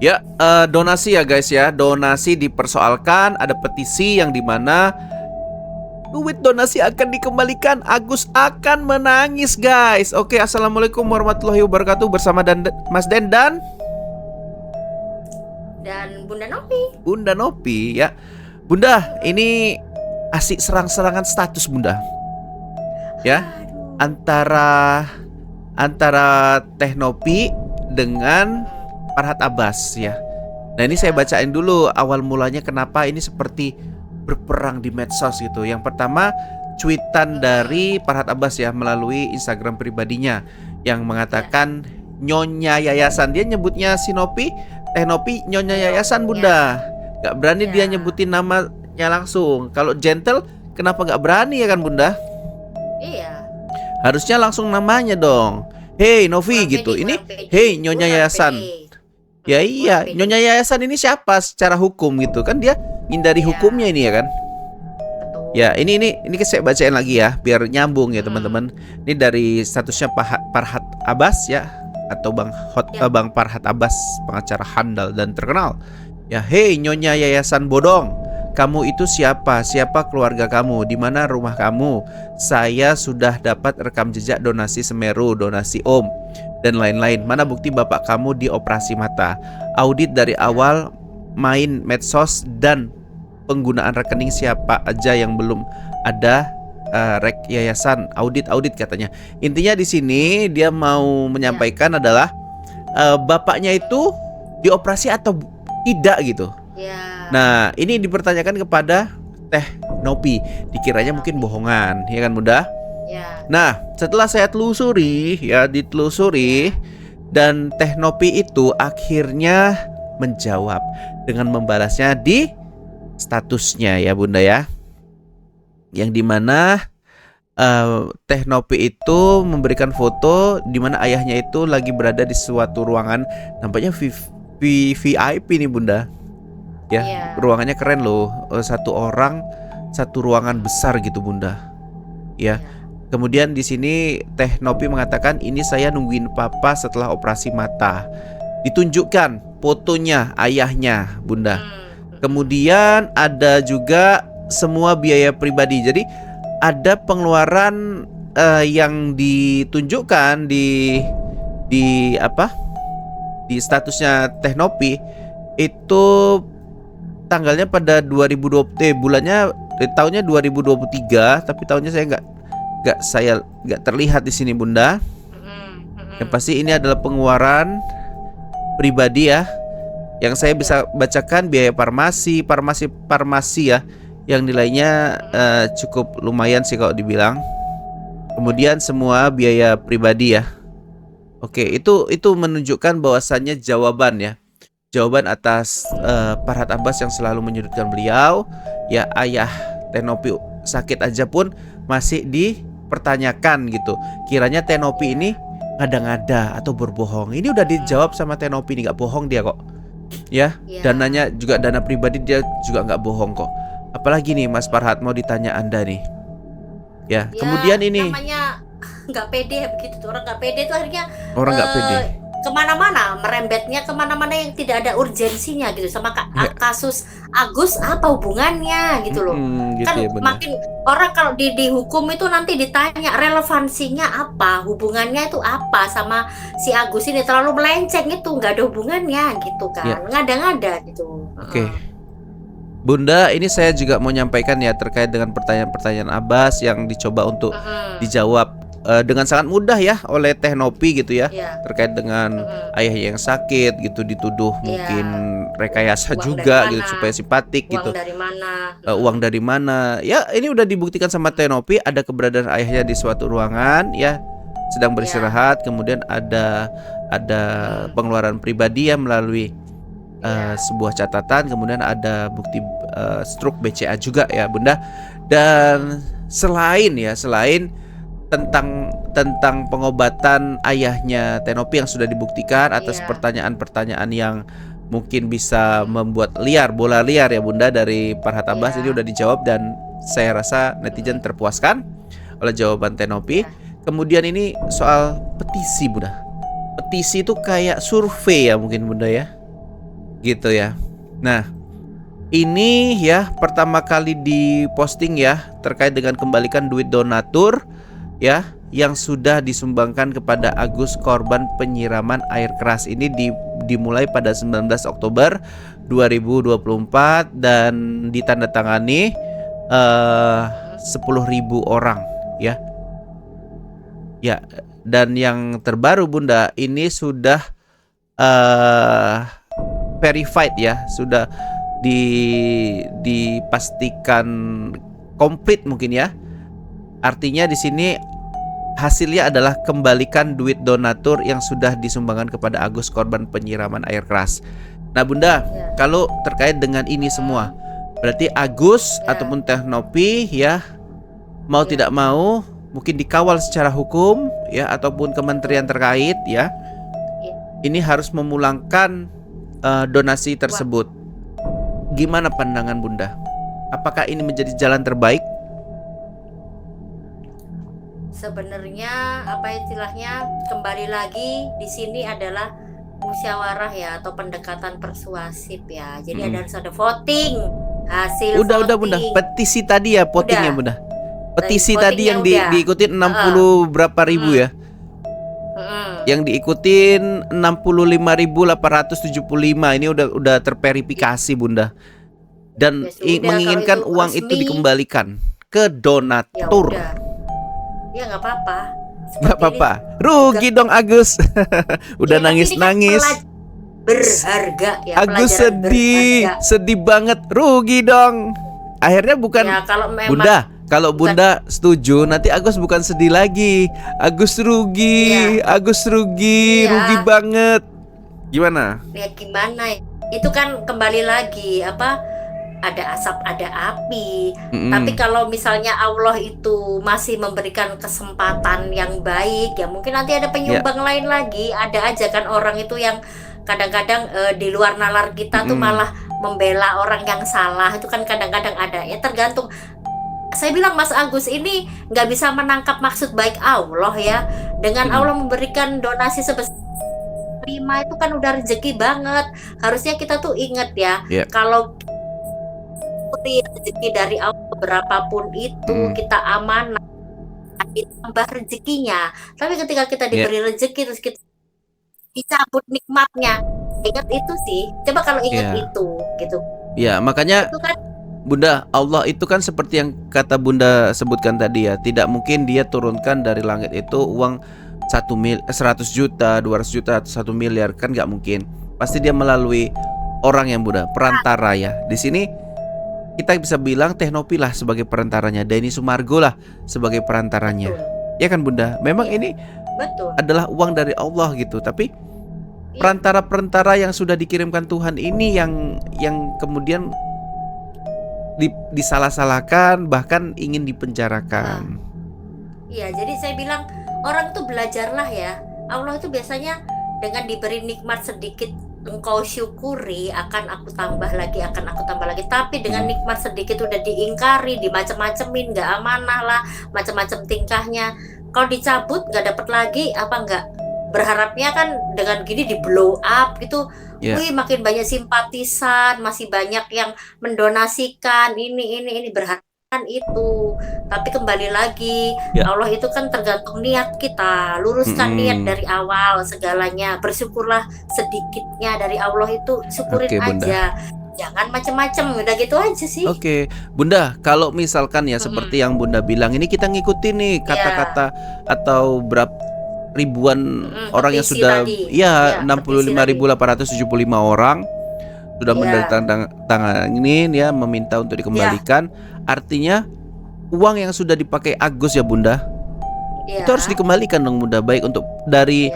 Ya, donasi ya guys ya. Donasi dipersoalkan, ada petisi yang dimana duit donasi akan dikembalikan. Agus akan menangis guys. Oke, assalamualaikum warahmatullahi wabarakatuh. Bersama Mas Den dan Bunda Nopi. Bunda Nopi ya. Bunda, ini asik serang-serangan status Bunda. Ya, antara Teh Nopi dengan Farhat Abbas ya. Nah ini saya bacain dulu awal mulanya kenapa ini seperti berperang di medsos gitu. Yang pertama, cuitan dari Farhat Abbas ya melalui Instagram pribadinya yang mengatakan Nyonya Yayasan. Dia nyebutnya si Nopi, Teh Nopi Nyonya Yayasan Bunda. Gak berani dia nyebutin namanya langsung. Kalau gentle kenapa gak berani ya kan Bunda? Iya. Harusnya langsung namanya dong. Hey Novi gitu. Ini hey Nyonya Yayasan. Ya iya, Nyonya Yayasan ini siapa secara hukum gitu kan, dia ngindari hukumnya ini ya kan. Ya ini saya bacain lagi ya biar nyambung ya teman-teman. Ini dari statusnya Farhat Abbas ya, atau Bang Farhat Abbas, pengacara handal dan terkenal. Ya, hey Nyonya Yayasan bodong. Kamu itu siapa? Siapa keluarga kamu? Di mana rumah kamu? Saya sudah dapat rekam jejak donasi Semeru, donasi Om, dan lain-lain. Mana bukti bapak kamu dioperasi mata? Audit dari awal main medsos dan penggunaan rekening siapa aja yang belum ada rek yayasan. Audit katanya. Intinya di sini dia mau menyampaikan adalah bapaknya itu dioperasi atau tidak gitu. Nah, ini dipertanyakan kepada Teh Nopi. Dikiranya mungkin bohongan, ya kan Bunda? Nah, setelah saya ditelusuri dan Teh Nopi itu akhirnya menjawab dengan membalasnya di statusnya ya Bunda ya. Yang dimana Teh Nopi itu memberikan foto di mana ayahnya itu lagi berada di suatu ruangan, nampaknya VIP nih Bunda. Ya, ruangannya keren loh. Satu orang, satu ruangan besar gitu Bunda. Ya. Kemudian di sini Teh Nopi mengatakan ini saya nungguin papa setelah operasi mata. Ditunjukkan fotonya ayahnya Bunda. Kemudian ada juga semua biaya pribadi. Jadi ada pengeluaran yang ditunjukkan di statusnya Teh Nopi itu tanggalnya pada 2020 bulannya tahunnya 2023, tapi tahunnya saya nggak terlihat di sini Bunda. Yang pasti ini adalah pengeluaran pribadi ya. Yang saya bisa bacakan biaya farmasi ya, yang nilainya cukup lumayan sih kalau dibilang. Kemudian semua biaya pribadi ya. Oke, itu menunjukkan bahwasannya jawaban atas Farhat Abbas yang selalu menyudutkan beliau. Ya, ayah Teh Nopi sakit aja pun masih dipertanyakan gitu. Kiranya Teh Nopi ini ngada-ngada atau berbohong. Ini udah dijawab sama Teh Nopi, ini nggak bohong dia kok. Ya, dananya juga dana pribadi, dia juga nggak bohong kok. Apalagi nih Mas Farhat, mau ditanya Anda nih. Ya, kemudian ini namanya nggak pede begitu tuh, orang nggak pede tuh akhirnya nggak pede. Kemana-mana, merembetnya kemana-mana yang tidak ada urgensinya gitu sama kasus Agus apa hubungannya gitu loh. Gitu Kan ya, makin orang kalau dihukum itu nanti ditanya relevansinya apa, hubungannya itu apa sama si Agus ini, terlalu melenceng itu, nggak ada hubungannya gitu kan, ngada-ngada gitu. Oke. Bunda, ini saya juga mau nyampaikan ya terkait dengan pertanyaan-pertanyaan Abbas yang dicoba untuk dijawab dengan sangat mudah ya oleh Teh Nopi gitu ya, terkait dengan ayah yang sakit gitu, dituduh mungkin rekayasa uang juga gitu supaya simpatik gitu. Uang dari mana? Ya, ini udah dibuktikan sama Teh Nopi, ada keberadaan ayahnya di suatu ruangan ya, sedang beristirahat. Kemudian ada pengeluaran pribadi ya melalui sebuah catatan. Kemudian ada bukti struk BCA juga ya Bunda. Dan selain tentang pengobatan ayahnya Teh Nopi yang sudah dibuktikan atas pertanyaan-pertanyaan yang mungkin bisa membuat bola liar ya Bunda dari Farhat Abbas, ini udah dijawab dan saya rasa netizen terpuaskan oleh jawaban Teh Nopi. Kemudian ini soal petisi Bunda. Petisi itu kayak survei ya mungkin Bunda ya. gitu ya. Nah, ini ya pertama kali diposting ya terkait dengan kembalikan duit donatur ya yang sudah disumbangkan kepada Agus korban penyiraman air keras. Ini dimulai pada 19 Oktober 2024 dan ditandatangani 10.000 orang ya. Ya, dan yang terbaru Bunda, ini sudah verified ya, sudah dipastikan komplit mungkin ya. Artinya di sini hasilnya adalah kembalikan duit donatur yang sudah disumbangkan kepada Agus korban penyiraman air keras. Nah Bunda, kalau terkait dengan ini semua, berarti Agus ataupun Teh Nopi ya mau tidak mau mungkin dikawal secara hukum ya ataupun kementerian terkait ya. Ini harus memulangkan donasi tersebut. Gimana pandangan Bunda? Apakah ini menjadi jalan terbaik? Sebenarnya apa istilahnya, kembali lagi di sini adalah musyawarah ya atau pendekatan persuasif ya. Jadi harus ada voting, hasil Udah voting. Bunda, petisi tadi ya votingnya Bunda. Petisi tadi yang votingnya udah. diikutin 60 berapa ribu ya? Yang diikutin 65.875. Ini udah terverifikasi Bunda. Dan Ya sudah, menginginkan kalau itu uang resmi, itu dikembalikan ke donatur. Ya nggak apa-apa. Nggak apa-apa. Rugi dong Agus. Udah nangis-nangis. Berharga ya. Agus pelajaran berharga. sedih banget. Rugi dong. Akhirnya bukan Ya, kalau memang Bunda. Kalau Bunda setuju, nanti Agus bukan sedih lagi. Agus rugi, Agus rugi, rugi banget. Gimana? Ya gimana? Itu kan kembali lagi apa? Ada asap, ada api. Tapi kalau misalnya Allah itu masih memberikan kesempatan yang baik, ya mungkin nanti ada penyumbang lain lagi. Ada aja kan orang itu yang kadang-kadang di luar nalar kita tuh malah membela orang yang salah. Itu kan kadang-kadang ada. Ya tergantung. Saya bilang Mas Agus ini nggak bisa menangkap maksud baik Allah ya. Dengan Allah memberikan donasi sebesar 5 itu kan udah rezeki banget. Harusnya kita tuh ingat ya, kalau rezeki dari Allah berapapun itu kita amanah, ditambah rezekinya. Tapi ketika kita diberi rezeki terus kita dicabut nikmatnya, ingat itu sih. Coba kalau ingat itu gitu. Ya makanya itu kan, Bunda, Allah itu kan seperti yang kata Bunda sebutkan tadi ya. Tidak mungkin dia turunkan dari langit itu uang 100 juta, 200 juta, atau 1 miliar. Kan nggak mungkin. Pasti dia melalui orang yang Bunda, perantara ya. Di sini kita bisa bilang Teh Nopi lah sebagai perantaranya, Denny Sumargo lah sebagai perantaranya. Ya kan Bunda? Memang ini adalah uang dari Allah gitu. Tapi perantara-perantara yang sudah dikirimkan Tuhan ini yang kemudian disalah-salahkan, bahkan ingin dipenjarakan. Iya, jadi saya bilang orang tuh belajarlah ya. Allah itu biasanya dengan diberi nikmat sedikit engkau syukuri, akan aku tambah lagi, akan aku tambah lagi. Tapi dengan nikmat sedikit udah diingkari, dimacem-macemin, nggak amanah lah, macam-macam tingkahnya. Kalau dicabut nggak dapat lagi, apa nggak? Berharapnya kan dengan gini di blow up gitu. Wih, makin banyak simpatisan, masih banyak yang mendonasikan ini berharap itu. Tapi kembali lagi, Allah itu kan tergantung niat kita. Luruskan niat dari awal segalanya. Bersyukurlah sedikitnya dari Allah itu, syukurin aja. Jangan macem-macem, udah gitu aja sih. Oke, Bunda, kalau misalkan ya seperti yang Bunda bilang, ini kita ngikutin nih kata-kata atau berapa ribuan orang yang sudah tadi. 65.875 orang sudah menandatangani ini ya, meminta untuk dikembalikan. Artinya uang yang sudah dipakai Agus ya Bunda, itu harus dikembalikan dong Bunda, baik untuk dari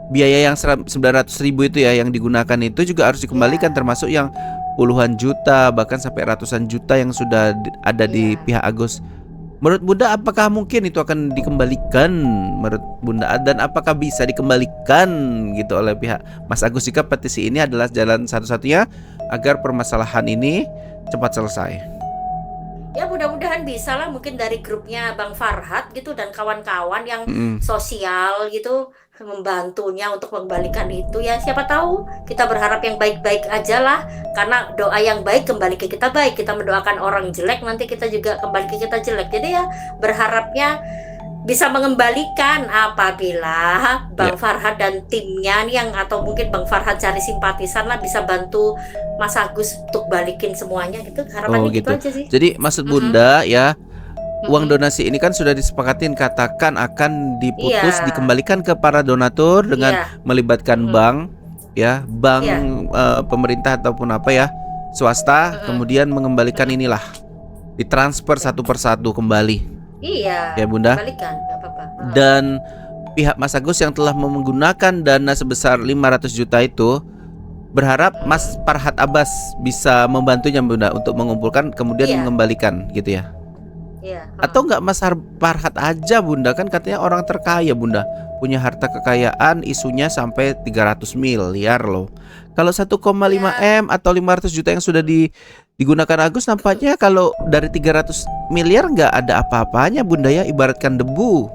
biaya yang 900.000 itu ya yang digunakan itu juga harus dikembalikan, termasuk yang puluhan juta bahkan sampai ratusan juta yang sudah ada di pihak Agus. Menurut Bunda, apakah mungkin itu akan dikembalikan menurut Bunda, dan apakah bisa dikembalikan gitu oleh pihak Mas Agus jika petisi ini adalah jalan satu-satunya agar permasalahan ini cepat selesai? Ya mudah-mudahan bisa lah, mungkin dari grupnya Bang Farhad gitu dan kawan-kawan yang sosial gitu. membantunya untuk mengembalikan itu, ya siapa tahu kita berharap yang baik-baik aja lah, karena doa yang baik kembali ke kita baik, kita mendoakan orang jelek nanti kita juga kembali ke kita jelek. Jadi ya berharapnya bisa mengembalikan apabila Bang Farhad dan timnya nih yang, atau mungkin Bang Farhad cari simpatisan lah, bisa bantu Mas Agus untuk balikin semuanya gitu. Harapannya gitu aja sih. Jadi maksud Bunda ya, uang donasi ini kan sudah disepakatin, katakan akan diputus, dikembalikan ke para donatur dengan melibatkan bank ya, bank pemerintah ataupun apa ya, swasta, kemudian mengembalikan inilah, ditransfer satu persatu kembali. Iya. Ya Bunda. Kembalikan, nggak apa-apa. Dan pihak Mas Agus yang telah menggunakan dana sebesar 500 juta itu berharap Mas Farhad Abbas bisa membantunya Bunda untuk mengumpulkan kemudian mengembalikan gitu ya. Iya. Atau enggak Mas Farhad aja Bunda, kan katanya orang terkaya Bunda, punya harta kekayaan isunya sampai 300 miliar loh. Kalau 1,5 M atau 500 juta yang sudah digunakan Agus, nampaknya kalau dari 300 miliar nggak ada apa-apanya Bunda ya, ibaratkan debu.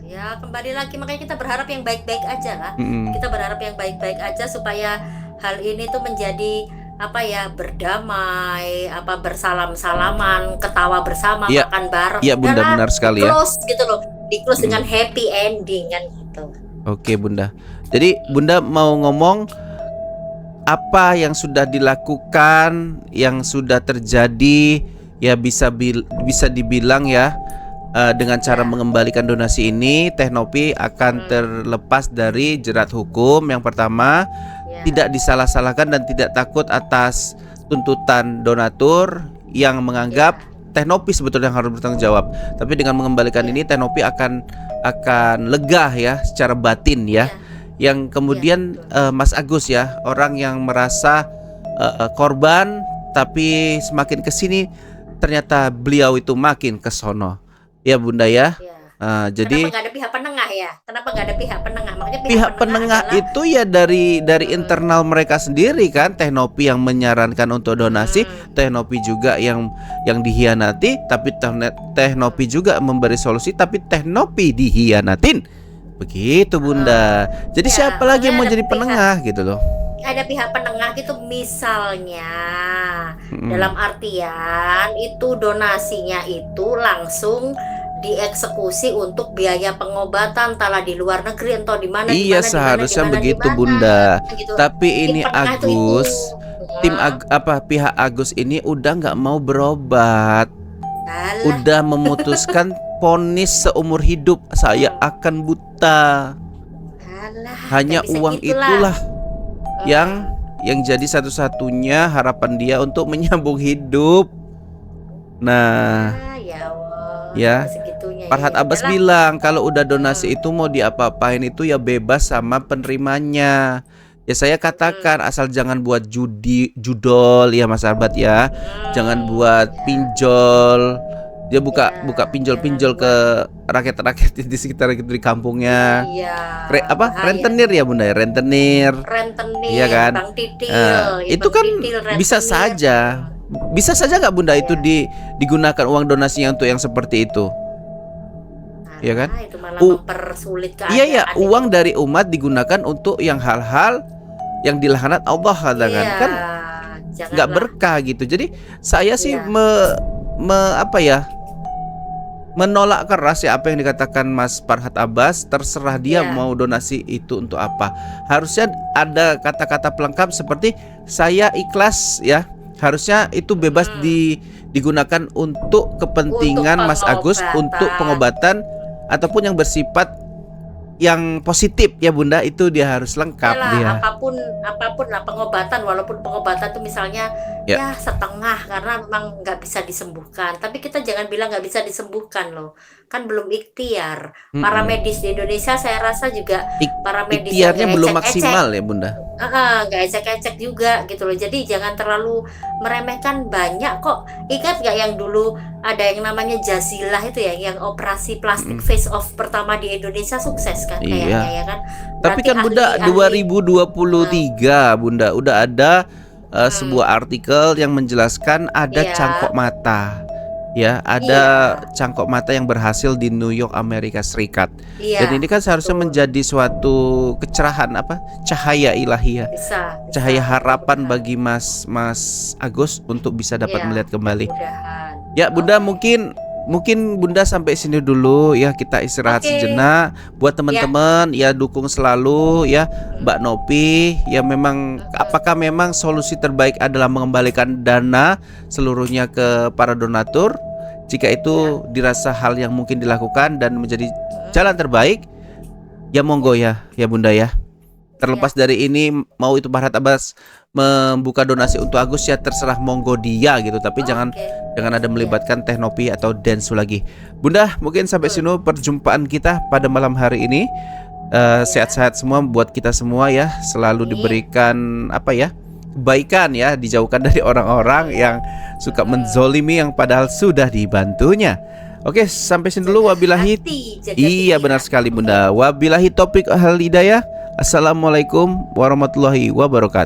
Ya kembali lagi, makanya kita berharap yang baik-baik aja lah. Kita berharap yang baik-baik aja supaya hal ini tuh menjadi apa ya, berdamai, apa bersalam-salaman, ketawa bersama, makan bareng. Iya Bunda, benar sekali ya. Close gitu loh, di close dengan happy ending kan gitu. Oke Bunda. Jadi Bunda mau ngomong apa yang sudah dilakukan, yang sudah terjadi ya, bisa dibilang ya, dengan cara mengembalikan donasi ini Teknopi akan terlepas dari jerat hukum. Yang pertama, tidak disalah-salahkan dan tidak takut atas tuntutan donatur yang menganggap Teknopi sebetulnya yang harus bertanggung jawab. Tapi dengan mengembalikan ini Teknopi akan lega ya secara batin ya. Yang kemudian Mas Agus ya, orang yang merasa korban, tapi semakin kesini ternyata beliau itu makin kesono ya Bunda ya. Jadi kenapa nggak ada pihak penengah ya? Kenapa nggak ada pihak penengah? Makanya pihak penengah itu ya dari internal mereka sendiri kan. Teknopi yang menyarankan untuk donasi, Teknopi juga yang dihianati, tapi Teknopi juga memberi solusi, tapi Teknopi dihianatin. Begitu Bunda. Jadi siapa lagi yang mau jadi penengah gitu loh? Ada pihak penengah gitu, misalnya dalam artian itu donasinya itu langsung dieksekusi untuk biaya pengobatan, entahlah di luar negeri atau di mana. Iya, seharusnya begitu Bunda. Gitu. Tapi ini Agus, pihak Agus ini udah nggak mau berobat. Udah memutuskan vonis seumur hidup, saya akan buta. Hanya uang itulah yang jadi satu-satunya harapan dia untuk menyambung hidup. Nah, ya Farhad Abbas bilang kalau udah donasi itu mau diapa-apain itu ya bebas sama penerimanya. Ya saya katakan asal jangan buat judol ya Mas Arbat ya. Jangan buat pinjol. Dia buka pinjol-pinjol ke rakyat-rakyat di sekitar itu di kampungnya. Rentenir ya Bunda ya, rentenir. Iya kan? Bang Titil, itu kan bisa saja. Bisa saja nggak Bunda itu digunakan uang donasinya untuk yang seperti itu? Iya kan? Itu malah mempersulit keadaan. Iya, uang dari umat digunakan untuk yang hal-hal yang dilaknat Allah katakan kan nggak berkah gitu. Jadi saya sih menolak keras ya apa yang dikatakan Mas Farhad Abbas. Terserah dia mau donasi itu untuk apa. Harusnya ada kata-kata pelengkap seperti saya ikhlas ya. Harusnya itu bebas digunakan untuk kepentingan Mas Agus, untuk pengobatan ataupun yang bersifat yang positif ya Bunda, itu dia harus lengkap dia. Apapun lah pengobatan, walaupun pengobatan itu misalnya ya setengah karena memang nggak bisa disembuhkan. Tapi kita jangan bilang nggak bisa disembuhkan loh, kan belum ikhtiar. Para medis di Indonesia saya rasa juga para medis ikhtiarnya belum maksimal ya Bunda. Nggak ecek-ecek juga gitu loh. Jadi jangan terlalu meremehkan, banyak kok. Ingat nggak yang dulu ada yang namanya Jazilah itu ya, yang operasi plastik face off pertama di Indonesia sukses kan kayaknya ya kan. Tapi kan Bunda 2023 Bunda udah ada sebuah artikel yang menjelaskan ada cangkok mata ya, ada cangkok mata yang berhasil di New York, Amerika Serikat. Iya, Dan ini kan seharusnya betul. menjadi suatu kecerahan apa? Cahaya ilahiyah, Bisa, cahaya harapan mudah-mudahan. bagi Mas Agus untuk bisa dapat Iya, melihat kembali. mudah-mudahan. Ya, Bunda, Oke. mungkin Bunda sampai sini dulu ya, kita istirahat Oke. sejenak. Buat Ya. teman-teman ya, dukung selalu ya Mbak Novi. Ya, memang apakah memang solusi terbaik adalah mengembalikan dana seluruhnya ke para donatur? Jika itu dirasa hal yang mungkin dilakukan dan menjadi jalan terbaik, ya monggo ya Bunda ya. Terlepas dari ini, mau itu Farhat Abbas membuka donasi untuk Agus, ya terserah, monggo dia gitu. Tapi jangan ada melibatkan Teh Novi atau Densu lagi. Bunda, mungkin sampai sini perjumpaan kita pada malam hari ini. Sehat-sehat semua buat kita semua ya. Selalu diberikan apa ya, kebaikan ya, dijauhkan dari orang-orang yang suka menzolimi yang padahal sudah dibantunya. Oke, sampai sini dulu. Wabillahi. Iya, benar sekali Bunda. Wabillahi topik hal hidayah. Assalamualaikum warahmatullahi wabarakatuh.